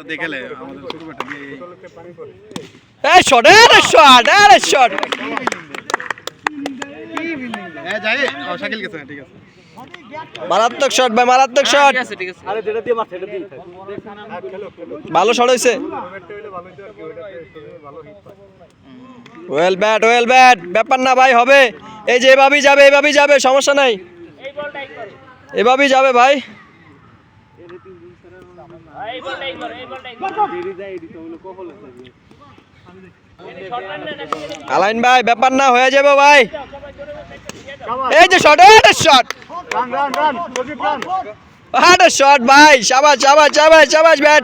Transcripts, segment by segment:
দেখালে আমাদের ছোট বেটা দিয়ে এই শট শট যাই শাকিল গেছে ঠিক আছে মারাত্মক শট ভাই মারাত্মক শট ঠিক আছে আরে যেটা দিয়ে মার সেটা দিয়ে ভালো শট হইছে ওয়েল ব্যাট ব্যাপার না ভাই হবে এই যে এভাবেই যাবে সমস্যা নাই এভাবেই যাবে ভাই আলাইন ভাই ব্যাপার না হয়ে যাবে ভাই এই যে শট শট ভাই শাবাশ ব্যাট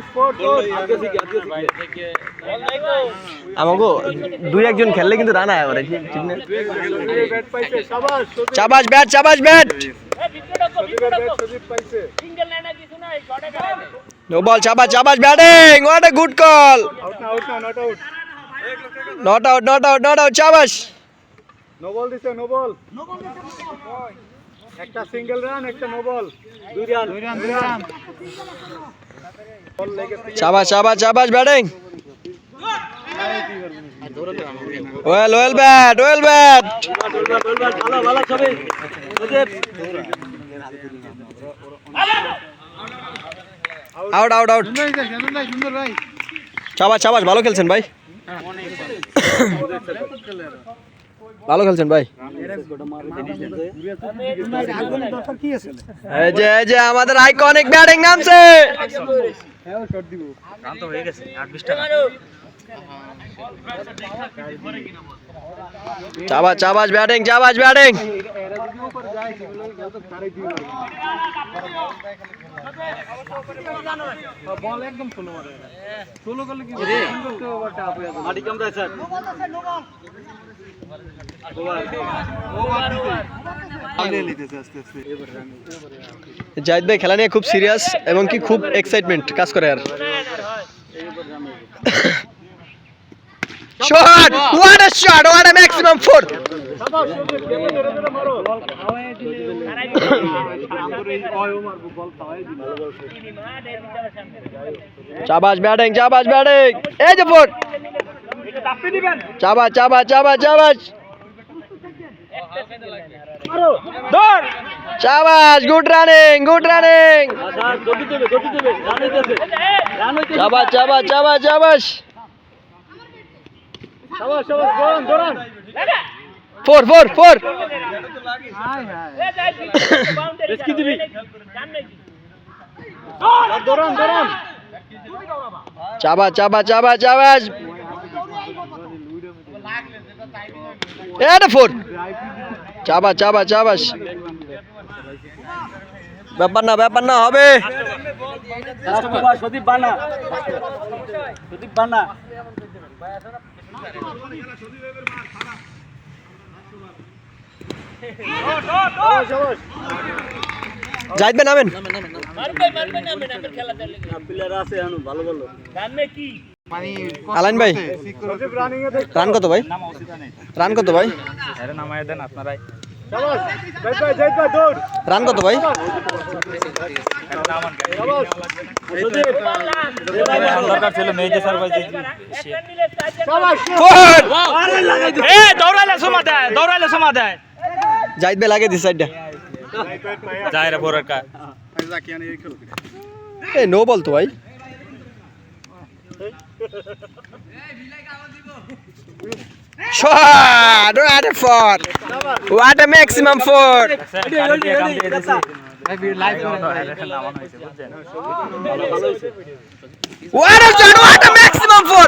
আমাগো দুই একজন খেললে কিন্তু রান আয় করে ঠিক না শাবাশ ব্যাট নো বল শাবাশ batting what a good call not out শাবাশ নো বল দিছে নো বল একটা সিঙ্গেল রান একটা নো বল দুই রান শাবাশ ব্যাটিং ওয়েল ব্যাট ভালো সবে আউট সুন্দর ভাই শাবাশ ভালো খেলছেন ভাই ভালো খেলছেন ভাই এই যে আমাদের আইকনিক ব্যাটিং নামছে শাবাশ ব্যাটিং বল একদম স্লো করলে কি মাটি কামড়ায় স্যার জাহিদ ভাই খেলা নিয়ে খুব সিরিয়াস এবং কি খুব এক্সাইটমেন্ট কাজ করে আর শট হোয়াট আ ম্যাক্সিমাম 4 শাবাশ ব্যাটিং এই যে 4 শাবাশ শাবাশ গুড রানিং শাবাশ 4 শাবাশ এটা 4 শাবাশ ব্যাপার না হবে সদীপ বানা জাহিদ ভাই নামেন আলাইন ভাই রান কত ভাই রান কত ভাই জাহিদ ভাই লাগে দিস সাইডটা নো বল তো ভাই shot what a maximum 4 what a maximum 4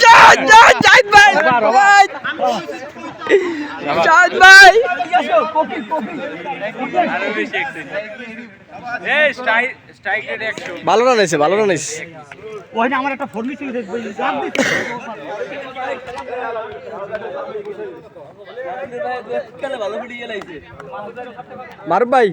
Jahid bhai ভালো রান হয়েছে ওইটা আমার একটা ফোন মিসিং দেখবো মারুফ ভাই